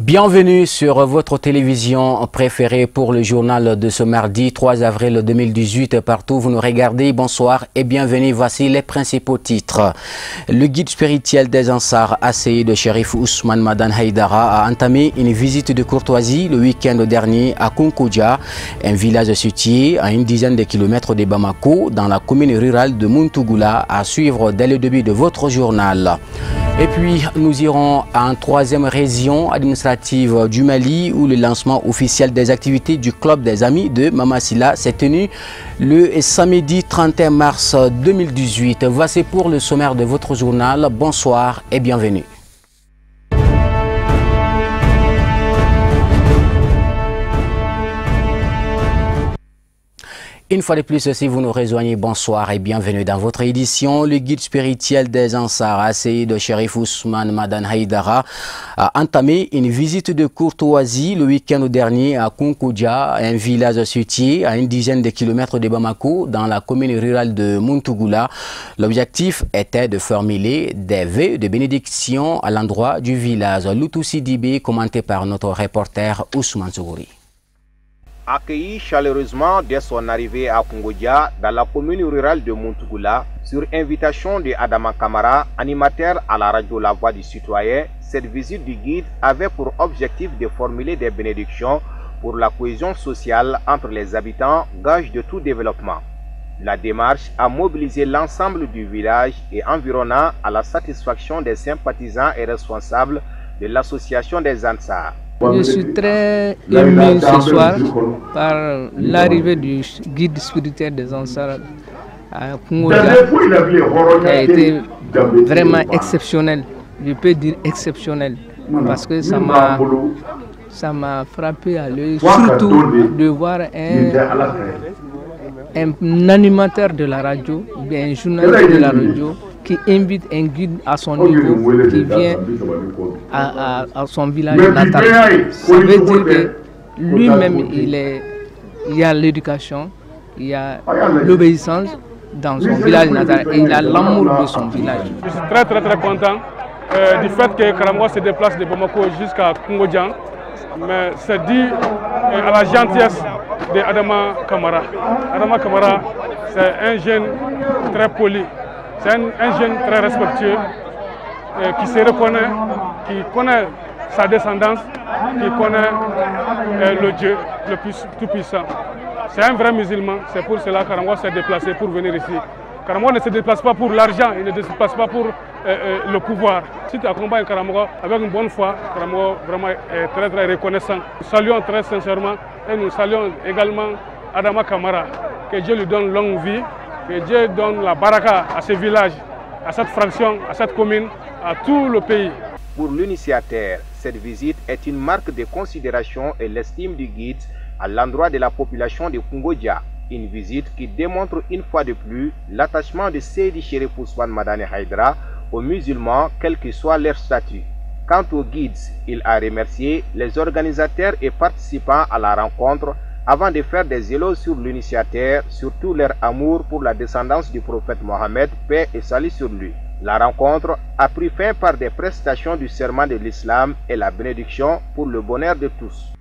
Bienvenue sur votre télévision préférée pour le journal de ce mardi 3 avril 2018. Partout où vous nous regardez, bonsoir et bienvenue. Voici les principaux titres. Le guide spirituel des Ansar, Asseïd Chérif Ousmane Madan Haïdara, a entamé une visite de courtoisie le week-end dernier à Kunkoudia, un village situé à une dizaine de kilomètres de Bamako, dans la commune rurale de Muntougoula, à suivre dès le début de votre journal. Et puis, nous irons en troisième région administrative du Mali où le lancement officiel des activités du club des amis de Mamasila s'est tenu le samedi 31 mars 2018. Voici pour le sommaire de votre journal. Bonsoir et bienvenue. Une fois de plus, si vous nous rejoignez, bonsoir et bienvenue dans votre édition. Le guide spirituel des Ansar, Asseïd Chérif Ousmane Madan Haïdara, a entamé une visite de courtoisie le week-end dernier à Kunkoudia, un village situé à une dizaine de kilomètres de Bamako, dans la commune rurale de Muntougoula. L'objectif était de formuler des vœux de bénédiction à l'endroit du village. Loutou Sidibé, commenté par notre reporter Ousmane Sougouri. Accueilli chaleureusement dès son arrivée à Kunkoudia, dans la commune rurale de Muntougoula, sur invitation de Adama Kamara, animateur à la radio La Voix du Citoyen, cette visite du guide avait pour objectif de formuler des bénédictions pour la cohésion sociale entre les habitants, gage de tout développement. La démarche a mobilisé l'ensemble du village et environnant à la satisfaction des sympathisants et responsables de l'association des Ansar. Je suis très ému ce soir par l'arrivée du guide spirituel des Ansar à Kunkoudia, qui a été vraiment exceptionnel. Je peux dire exceptionnel parce que ça m'a frappé à l'œil, surtout de voir un animateur de la radio, bien un journaliste de la radio, qui invite un guide à son niveau, qui vient à son village natal. Ça veut dire que lui-même, il y a l'éducation, il y a l'obéissance dans son village natal et il a l'amour de son village. Je suis très content du fait que Karamoa se déplace de Bamako jusqu'à Kunkoudia, mais c'est dû à la gentillesse de Adama Kamara. Adama Kamara, c'est un jeune très poli. C'est un jeune très respectueux qui se reconnaît, qui connaît sa descendance, qui connaît le Dieu le plus tout-puissant. C'est un vrai musulman, c'est pour cela que Karamoa s'est déplacé pour venir ici. Karamoa ne se déplace pas pour l'argent, il ne se déplace pas pour le pouvoir. Si tu accompagnes Karamoa avec une bonne foi, Karamoa vraiment est très reconnaissant. Nous saluons très sincèrement et nous saluons également Adama Kamara, que Dieu lui donne longue vie. Que Dieu donne la baraka à ce village, à cette fraction, à cette commune, à tout le pays. Pour l'initiateur, cette visite est une marque de considération et l'estime du guide à l'endroit de la population de Kunkoudia. Une visite qui démontre une fois de plus l'attachement de Seydi Chérif Ousmane Madan Haïdara aux musulmans, quel que soit leur statut. Quant au guide, il a remercié les organisateurs et participants à la rencontre avant de faire des éloges sur l'initiateur, surtout leur amour pour la descendance du prophète Mohammed, paix et salut sur lui. La rencontre a pris fin par des prestations du serment de l'islam et la bénédiction pour le bonheur de tous.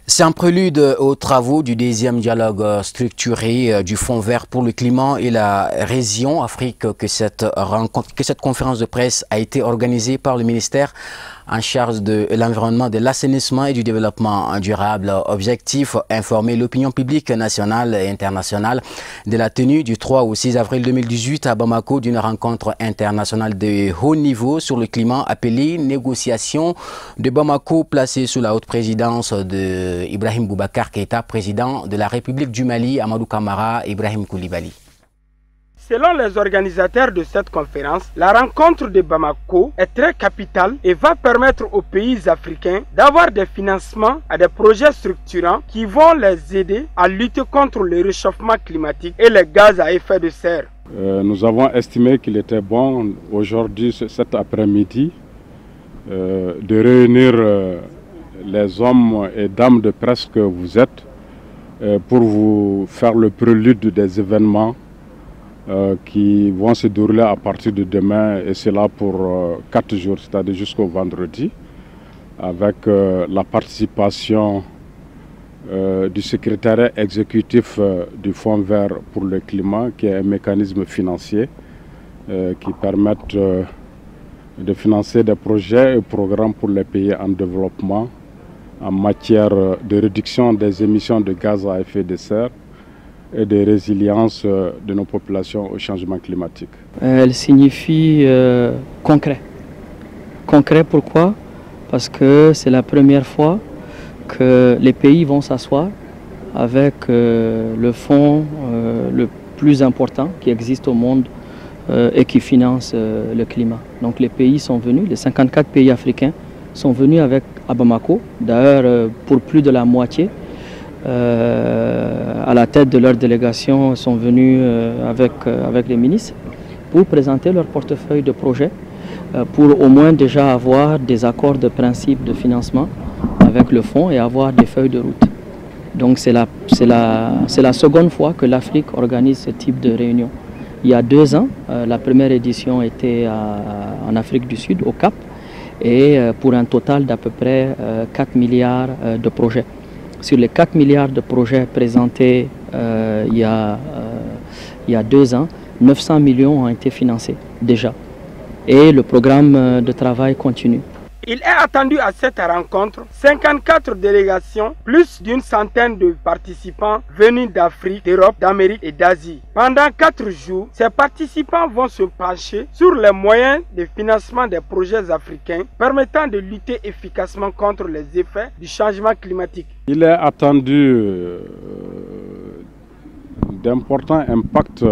C'est un prélude aux travaux du deuxième dialogue structuré du Fonds vert pour le climat et la région Afrique que cette conférence de presse a été organisée par le ministère en charge de l'environnement, de l'assainissement et du développement durable. Objectif, informer l'opinion publique nationale et internationale de la tenue du 3 au 6 avril 2018 à Bamako d'une rencontre internationale de haut niveau sur le climat appelée Négociation de Bamako, placée sous la haute présidence de Ibrahim Boubacar Keïta, président de la République du Mali, Amadou Kamara, Ibrahim Koulibaly. Selon les organisateurs de cette conférence, la rencontre de Bamako est très capitale et va permettre aux pays africains d'avoir des financements à des projets structurants qui vont les aider à lutter contre le réchauffement climatique et les gaz à effet de serre. Nous avons estimé qu'il était bon aujourd'hui, cet après-midi, de réunir les hommes et dames de presse que vous êtes pour vous faire le prélude des événements qui vont se dérouler à partir de demain, et c'est là pour 4 jours, c'est-à-dire jusqu'au vendredi. avec la participation du secrétariat exécutif du Fonds vert pour le climat, qui est un mécanisme financier qui permet de financer des projets et programmes pour les pays en développement en matière de réduction des émissions de gaz à effet de serre et de résilience de nos populations au changement climatique. Elle signifie concret. Concret pourquoi? Parce que c'est la première fois que les pays vont s'asseoir avec le fonds le plus important qui existe au monde et qui finance le climat. Donc les pays sont venus, les 54 pays africains sont venus à Bamako, d'ailleurs pour plus de la moitié. À la tête de leur délégation sont venus avec les ministres pour présenter leur portefeuille de projets, pour au moins déjà avoir des accords de principe de financement avec le fonds et avoir des feuilles de route. Donc c'est la seconde fois que l'Afrique organise ce type de réunion. Il y a 2 ans, la première édition était en Afrique du Sud, au Cap, et pour un total d'à peu près 4 milliards de projets. Sur les 4 milliards de projets présentés il y a 2 ans, 900 millions ont été financés déjà. Et le programme de travail continue. Il est attendu à cette rencontre 54 délégations, plus d'une centaine de participants venus d'Afrique, d'Europe, d'Amérique et d'Asie. Pendant 4 jours, ces participants vont se pencher sur les moyens de financement des projets africains permettant de lutter efficacement contre les effets du changement climatique. Il est attendu d'importants impacts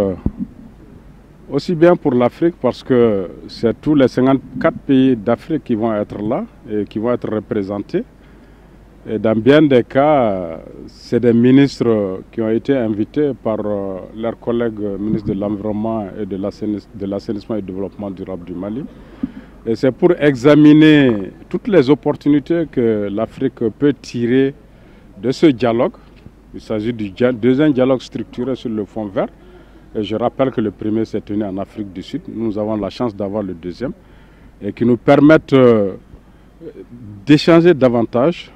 aussi bien pour l'Afrique, parce que c'est tous les 54 pays d'Afrique qui vont être là et qui vont être représentés. Et dans bien des cas, c'est des ministres qui ont été invités par leurs collègues ministres de l'Environnement et de l'Assainissement et du Développement durable du Mali. Et c'est pour examiner toutes les opportunités que l'Afrique peut tirer de ce dialogue. Il s'agit du deuxième dialogue structuré sur le Fonds vert. Et je rappelle que le premier s'est tenu en Afrique du Sud. Nous avons la chance d'avoir le deuxième et qui nous permettent d'échanger davantage,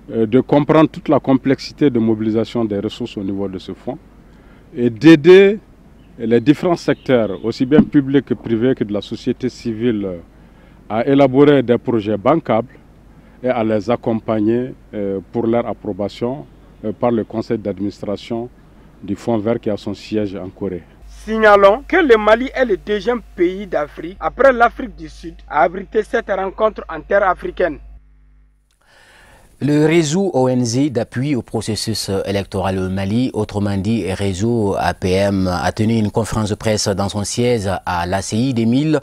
de comprendre toute la complexité de mobilisation des ressources au niveau de ce fonds et d'aider les différents secteurs, aussi bien publics que privés que de la société civile, à élaborer des projets bancables et à les accompagner pour leur approbation par le conseil d'administration du Fonds vert qui a son siège en Corée. Signalons que le Mali est le deuxième pays d'Afrique, après l'Afrique du Sud, à abriter cette rencontre en terre africaine. Le réseau ONG d'appui au processus électoral au Mali, autrement dit réseau APM, a tenu une conférence de presse dans son siège à l'ACI d'Émile.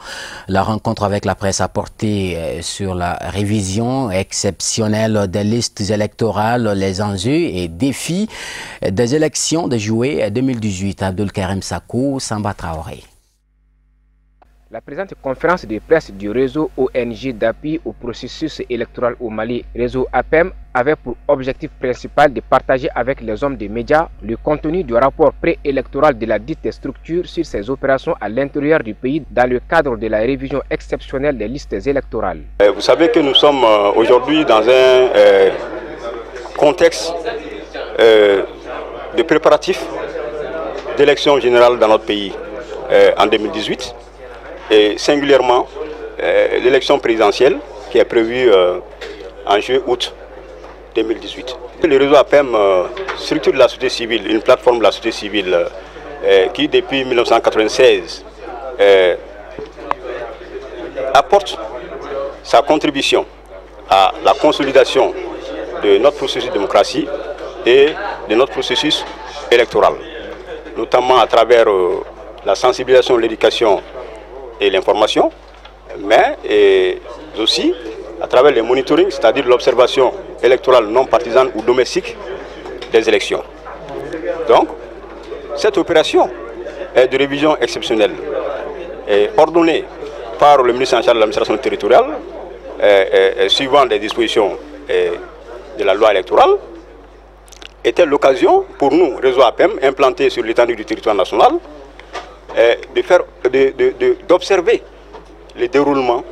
La rencontre avec la presse a porté sur la révision exceptionnelle des listes électorales, les enjeux et défis des élections de juillet 2018. Abdul Karim Sakou, Samba Traoré. La présente conférence de presse du réseau ONG d'appui au processus électoral au Mali, réseau APM, avait pour objectif principal de partager avec les hommes des médias le contenu du rapport préélectoral de la dite structure sur ses opérations à l'intérieur du pays dans le cadre de la révision exceptionnelle des listes électorales. Vous savez que nous sommes aujourd'hui dans un contexte de préparatifs d'élections générales dans notre pays en 2018. Et singulièrement l'élection présidentielle qui est prévue en juillet-août 2018. Le réseau APM, structure de la société civile, une plateforme de la société civile qui depuis 1996 apporte sa contribution à la consolidation de notre processus de démocratie et de notre processus électoral, notamment à travers la sensibilisation, l'éducation et l'information, mais aussi à travers le monitoring, c'est-à-dire l'observation électorale non partisane ou domestique des élections. Donc, cette opération de révision exceptionnelle est ordonnée par le ministre en charge de l'administration territoriale, suivant les dispositions de la loi électorale, était l'occasion pour nous, réseau APM, implanté sur l'étendue du territoire national, d'observer le déroulement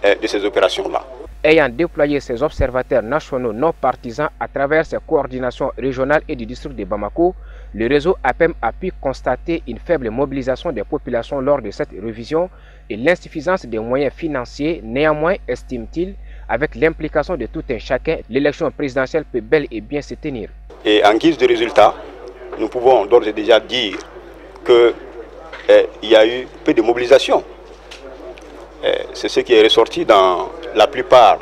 de ces opérations-là. Ayant déployé ses observateurs nationaux non partisans à travers ses coordinations régionales et du district de Bamako, le réseau APEM a pu constater une faible mobilisation des populations lors de cette révision et l'insuffisance des moyens financiers. Néanmoins, estime-t-il, avec l'implication de tout un chacun, l'élection présidentielle peut bel et bien se tenir. Et en guise de résultat, nous pouvons d'ores et déjà dire qu'il y a eu peu de mobilisation. C'est ce qui est ressorti dans la plupart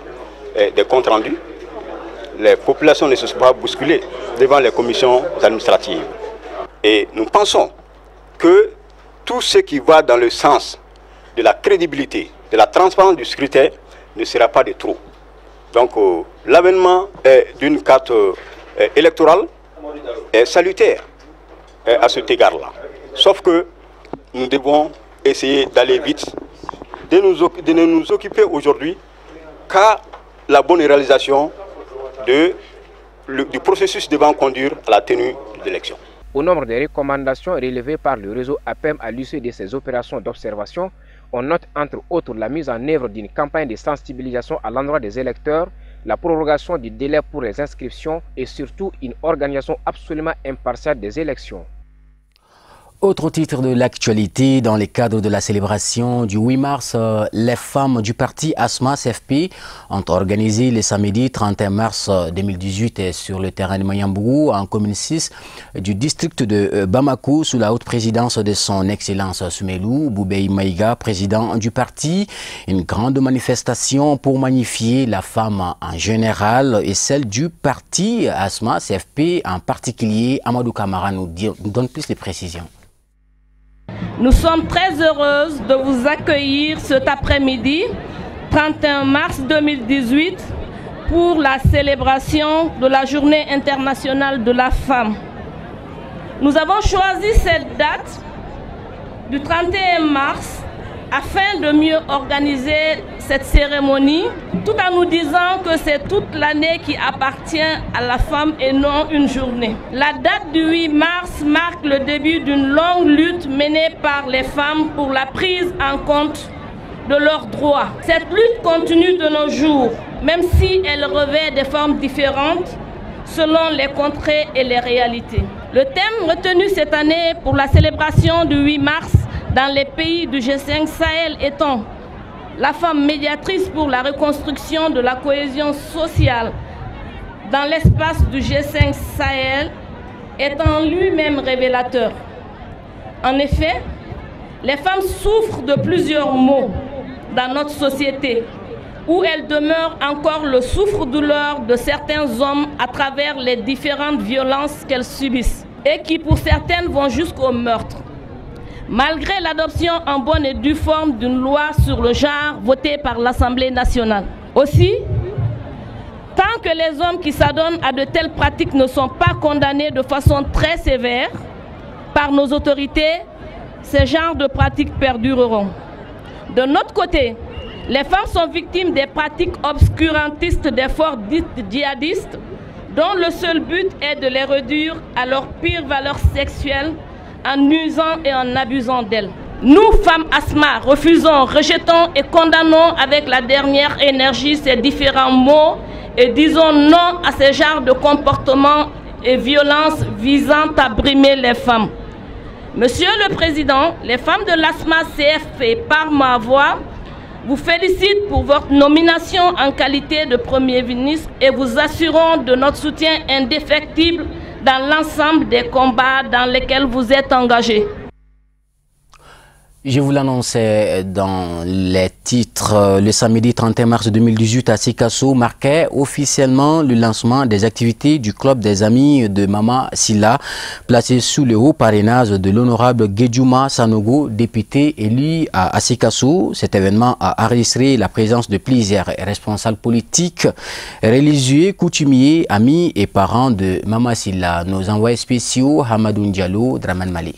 des comptes rendus. Les populations ne se sont pas bousculées devant les commissions administratives. Et nous pensons que tout ce qui va dans le sens de la crédibilité, de la transparence du scrutin ne sera pas de trop. Donc l'avènement d'une carte électorale est salutaire à cet égard-là. Sauf que nous devons essayer d'aller vite, de ne nous occuper aujourd'hui qu'à la bonne réalisation du processus devant conduire à la tenue de l'élection. Au nombre des recommandations relevées par le réseau APEM à l'issue de ces opérations d'observation, on note entre autres la mise en œuvre d'une campagne de sensibilisation à l'endroit des électeurs, la prorogation du délai pour les inscriptions et surtout une organisation absolument impartiale des élections. Autre titre de l'actualité, dans le cadre de la célébration du 8 mars, les femmes du parti ASMA CFP ont organisé le samedi 31 mars 2018 sur le terrain de Mayambougou, en commune 6 du district de Bamako, sous la haute présidence de son Excellence Soumelou Boubei Maïga, président du parti. Une grande manifestation pour magnifier la femme en général et celle du parti ASMA CFP en particulier. Amadou Kamara nous donne plus de précisions. Nous sommes très heureuses de vous accueillir cet après-midi, 31 mars 2018, pour la célébration de la Journée internationale de la femme. Nous avons choisi cette date du 31 mars afin de mieux organiser cette cérémonie, tout en nous disant que c'est toute l'année qui appartient à la femme et non une journée. La date du 8 mars marque le début d'une longue lutte menée par les femmes pour la prise en compte de leurs droits. Cette lutte continue de nos jours, même si elle revêt des formes différentes selon les contrées et les réalités. Le thème retenu cette année pour la célébration du 8 mars dans les pays du G5 Sahel étant la femme médiatrice pour la reconstruction de la cohésion sociale dans l'espace du G5 Sahel est en lui-même révélateur. En effet, les femmes souffrent de plusieurs maux dans notre société, où elles demeurent encore le souffre-douleur de certains hommes à travers les différentes violences qu'elles subissent et qui pour certaines vont jusqu'au meurtre. Malgré l'adoption en bonne et due forme d'une loi sur le genre votée par l'Assemblée nationale. Aussi, tant que les hommes qui s'adonnent à de telles pratiques ne sont pas condamnés de façon très sévère par nos autorités, ces genres de pratiques perdureront. De notre côté, les femmes sont victimes des pratiques obscurantistes des forces dites djihadistes, dont le seul but est de les réduire à leur pire valeur sexuelle en usant et en abusant d'elles. Nous, femmes ASMA, refusons, rejetons et condamnons avec la dernière énergie ces différents maux et disons non à ces genres de comportements et violences visant à brimer les femmes. Monsieur le Président, les femmes de l'ASMA CFP, par ma voix, vous félicitent pour votre nomination en qualité de Premier ministre et vous assurons de notre soutien indéfectible dans l'ensemble des combats dans lesquels vous êtes engagés. Je vous l'annonçais dans les titres, le samedi 31 mars 2018 à Sikasso marquait officiellement le lancement des activités du club des amis de Mama Silla, placé sous le haut parrainage de l'honorable Guedjouma Sanogo, député élu à Sikasso. Cet événement a enregistré la présence de plusieurs responsables politiques, religieux, coutumiers, amis et parents de Mama Silla. Nos envoyés spéciaux, Hamadou Diallo, Draman Mali.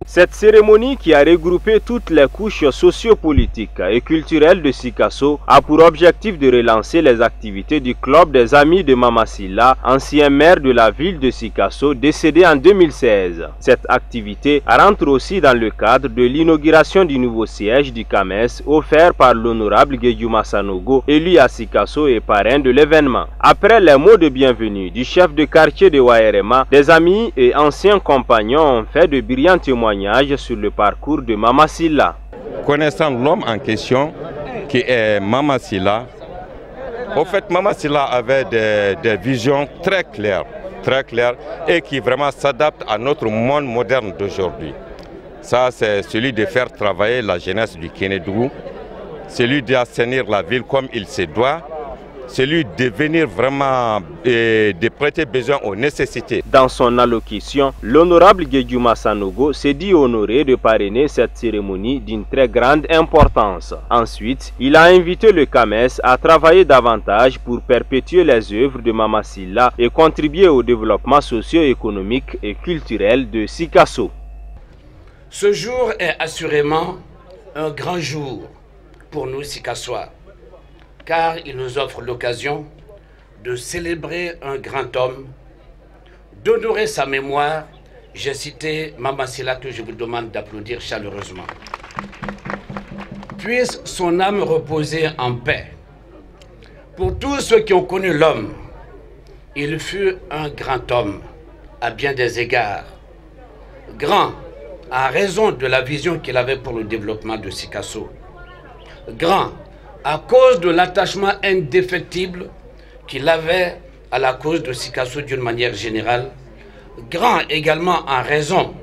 Cette cérémonie, qui a regroupé toutes les couches sociopolitiques et culturelles de Sikasso, a pour objectif de relancer les activités du club des Amis de Mama Sylla, ancien maire de la ville de Sikasso, décédé en 2016. Cette activité rentre aussi dans le cadre de l'inauguration du nouveau siège du CAMES offert par l'honorable Guédiouma Sanogo, élu à Sikasso et parrain de l'événement. Après les mots de bienvenue du chef de quartier de Waerema, des amis et anciens compagnons ont fait de brillants témoignages sur le parcours de Mama Sylla. Connaissant l'homme en question, qui est Mama Sylla, au fait, Mama Sylla avait des visions très claires et qui vraiment s'adaptent à notre monde moderne d'aujourd'hui. Ça, c'est celui de faire travailler la jeunesse du Kénédougou, celui d'assainir la ville comme il se doit, celui de venir vraiment de prêter besoin aux nécessités. Dans son allocution, l'honorable Guédiouma Sanogo s'est dit honoré de parrainer cette cérémonie d'une très grande importance. Ensuite, il a invité le CAMES à travailler davantage pour perpétuer les œuvres de Mama Sylla et contribuer au développement socio-économique et culturel de Sikasso. Ce jour est assurément un grand jour pour nous Sikassois, car il nous offre l'occasion de célébrer un grand homme, d'honorer sa mémoire. J'ai cité Mama Sylla que je vous demande d'applaudir chaleureusement. Puisse son âme reposer en paix. Pour tous ceux qui ont connu l'homme, il fut un grand homme à bien des égards. Grand à raison de la vision qu'il avait pour le développement de Sikasso. Grand à cause de l'attachement indéfectible qu'il avait à la cause de Sikasso d'une manière générale, grand également en raison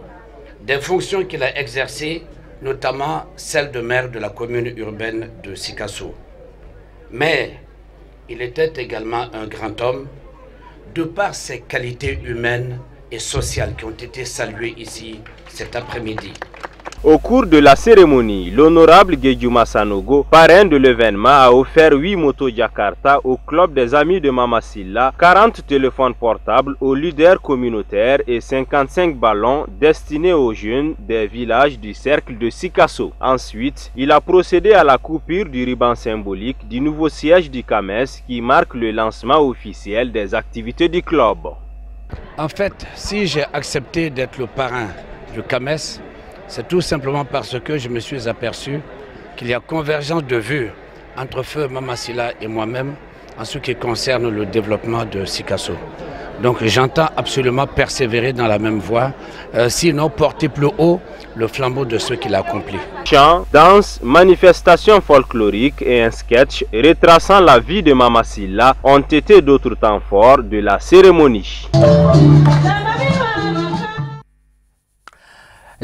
des fonctions qu'il a exercées, notamment celle de maire de la commune urbaine de Sikasso. Mais il était également un grand homme de par ses qualités humaines et sociales qui ont été saluées ici cet après-midi. Au cours de la cérémonie, l'honorable Guédiouma Sanogo, parrain de l'événement, a offert 8 motos Jakarta au club des Amis de Mama Sylla, 40 téléphones portables aux leaders communautaires et 55 ballons destinés aux jeunes des villages du cercle de Sikasso. Ensuite, il a procédé à la coupure du ruban symbolique du nouveau siège du CAMES qui marque le lancement officiel des activités du club. En fait, si j'ai accepté d'être le parrain du CAMES, c'est tout simplement parce que je me suis aperçu qu'il y a convergence de vues entre feu Mama Sylla et moi-même en ce qui concerne le développement de Sikasso. Donc j'entends absolument persévérer dans la même voie, sinon porter plus haut le flambeau de ce qu'il a accompli. Chants, danse, manifestations folkloriques et un sketch retraçant la vie de Mama Sylla ont été d'autres temps forts de la cérémonie.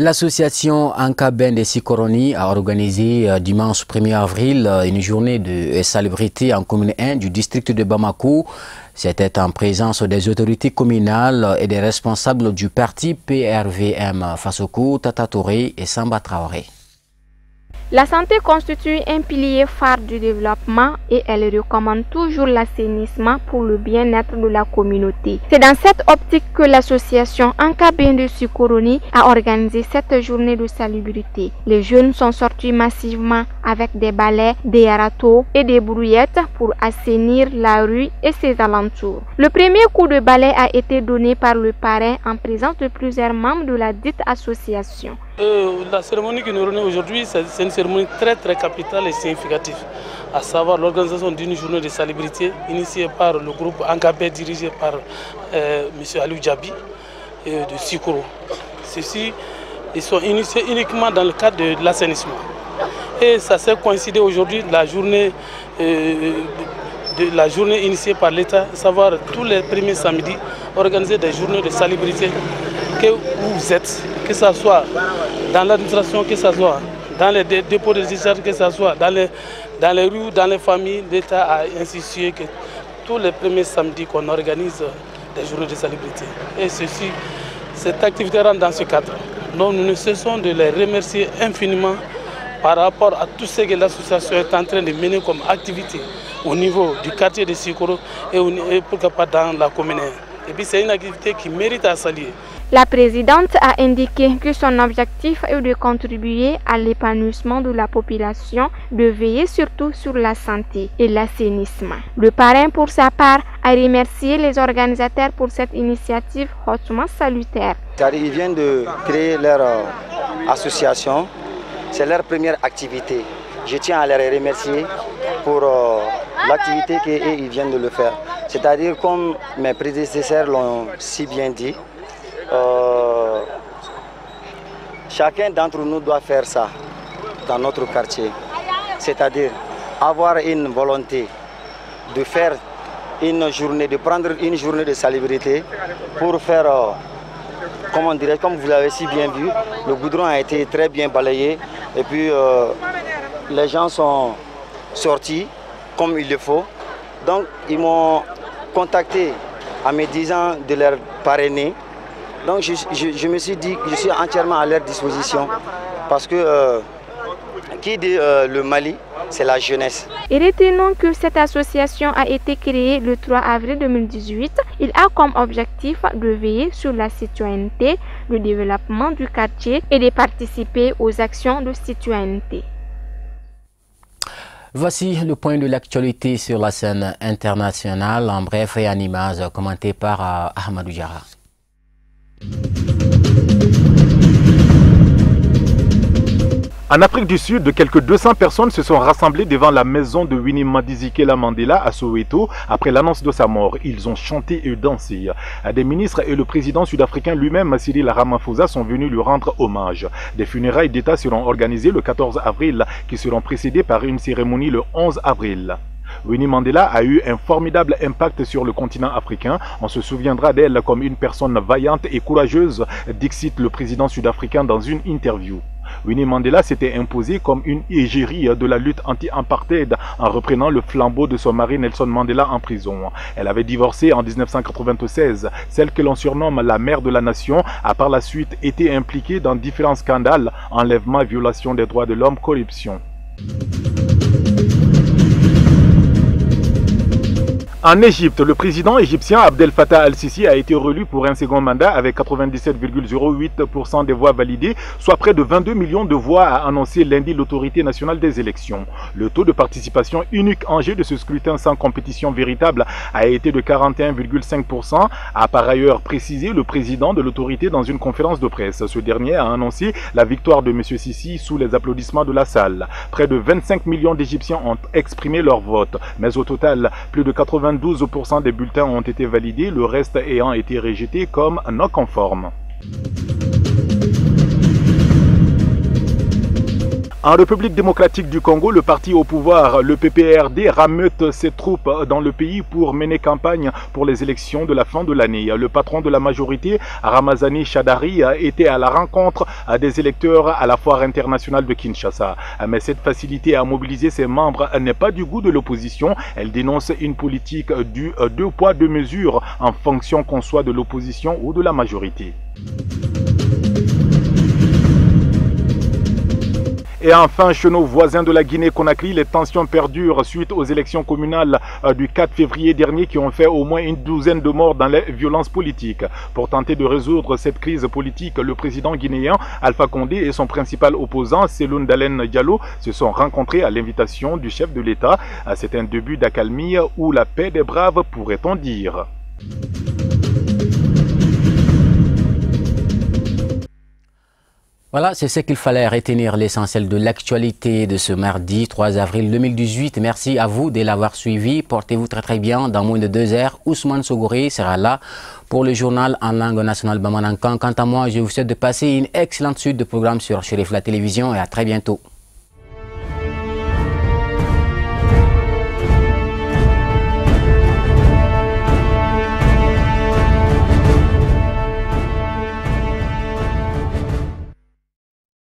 L'association Ankaben de Sikoroni a organisé dimanche 1er avril une journée de salubrité en commune 1 du district de Bamako. C'était en présence des autorités communales et des responsables du parti PRVM Fassoko, Tata Touré et Samba Traoré. La santé constitue un pilier phare du développement et elle recommande toujours l'assainissement pour le bien-être de la communauté. C'est dans cette optique que l'association Ankaben de Sikoroni a organisé cette journée de salubrité. Les jeunes sont sortis massivement avec des balais, des râteaux et des brouillettes pour assainir la rue et ses alentours. Le premier coup de balai a été donné par le parrain en présence de plusieurs membres de la dite association. La cérémonie qui nous réunit aujourd'hui, c'est une cérémonie très capitale et significative, à savoir l'organisation d'une journée de salubrité initiée par le groupe Ankaben dirigé par M. Aliou Djabi de Sikoro. Ceux-ci ils sont initiés uniquement dans le cadre de l'assainissement. Et ça s'est coïncidé aujourd'hui de la journée initiée par l'État, à savoir tous les premiers samedis, organiser des journées de salubrité que vous êtes, que ce soit dans l'administration, que ce soit dans les dépôts de décharge, que ce soit dans les rues, dans les familles. L'État a institué que tous les premiers samedis qu'on organise des journées de salubrité. Et cette activité rentre dans ce cadre. Donc nous ne cessons de les remercier infiniment par rapport à tout ce que l'association est en train de mener comme activité au niveau du quartier de Sikoro et pourquoi pas dans la commune. Et puis c'est une activité qui mérite à saluer. La présidente a indiqué que son objectif est de contribuer à l'épanouissement de la population, de veiller surtout sur la santé et l'assainissement. Le parrain, pour sa part, a remercié les organisateurs pour cette initiative hautement salutaire. Ils viennent de créer leur association, c'est leur première activité. Je tiens à les remercier pour l'activité qu'ils viennent de le faire. C'est-à-dire, comme mes prédécesseurs l'ont si bien dit, chacun d'entre nous doit faire ça dans notre quartier. C'est-à-dire avoir une volonté de faire une journée, de prendre une journée de salubrité pour faire, comme vous l'avez si bien vu, le goudron a été très bien balayé et puis les gens sont sortis comme il le faut. Donc ils m'ont contacté en me disant de leur parrainer. Donc je me suis dit que je suis entièrement à leur disposition parce que qui dit le Mali, c'est la jeunesse. Et retenons que cette association a été créée le 3 avril 2018. Il a comme objectif de veiller sur la citoyenneté, le développement du quartier et de participer aux actions de citoyenneté. Voici le point de l'actualité sur la scène internationale, en bref et en images, commenté par Ahmadou Diarra. En Afrique du Sud, quelques 200 personnes se sont rassemblées devant la maison de Winnie Madikizela Mandela à Soweto après l'annonce de sa mort. Ils ont chanté et dansé. Des ministres et le président sud-africain lui-même, Cyril Ramaphosa, sont venus lui rendre hommage. Des funérailles d'État seront organisées le 14 avril, qui seront précédées par une cérémonie le 11 avril. Winnie Mandela a eu un formidable impact sur le continent africain. On se souviendra d'elle comme une personne vaillante et courageuse, dixit le président sud-africain dans une interview. Winnie Mandela s'était imposée comme une égérie de la lutte anti-apartheid en reprenant le flambeau de son mari Nelson Mandela en prison. Elle avait divorcé en 1996. Celle que l'on surnomme la mère de la nation a par la suite été impliquée dans différents scandales, enlèvement, violation des droits de l'homme, corruption. En Égypte, le président égyptien Abdel Fattah al-Sisi a été réélu pour un second mandat avec 97,08% des voix validées, soit près de 22 millions de voix, a annoncé lundi l'autorité nationale des élections. Le taux de participation unique en jeu de ce scrutin sans compétition véritable a été de 41,5%, a par ailleurs précisé le président de l'autorité dans une conférence de presse. Ce dernier a annoncé la victoire de M. Sisi sous les applaudissements de la salle. Près de 25 millions d'Égyptiens ont exprimé leur vote, mais au total, plus de 92% des bulletins ont été validés, le reste ayant été rejeté comme non conforme. En République démocratique du Congo, le parti au pouvoir, le PPRD, rameute ses troupes dans le pays pour mener campagne pour les élections de la fin de l'année. Le patron de la majorité, Ramazani Shadari, était à la rencontre des électeurs à la foire internationale de Kinshasa. Mais cette facilité à mobiliser ses membres n'est pas du goût de l'opposition. Elle dénonce une politique du deux poids, deux mesures en fonction qu'on soit de l'opposition ou de la majorité. Et enfin, chez nos voisins de la Guinée-Conakry, les tensions perdurent suite aux élections communales du 4 février dernier qui ont fait au moins une douzaine de morts dans les violences politiques. Pour tenter de résoudre cette crise politique, le président guinéen Alpha Condé et son principal opposant, Cellou Dalein Diallo, se sont rencontrés à l'invitation du chef de l'État. C'est un début d'accalmie ou la paix des braves, pourrait-on dire. Voilà, c'est ce qu'il fallait retenir, l'essentiel de l'actualité de ce mardi 3 avril 2018. Merci à vous de l'avoir suivi. Portez-vous très bien. Dans moins de 2 heures, Ousmane Sogoré sera là pour le journal en langue nationale Bamanankan. Quant à moi, je vous souhaite de passer une excellente suite de programmes sur Chérif la télévision et à très bientôt.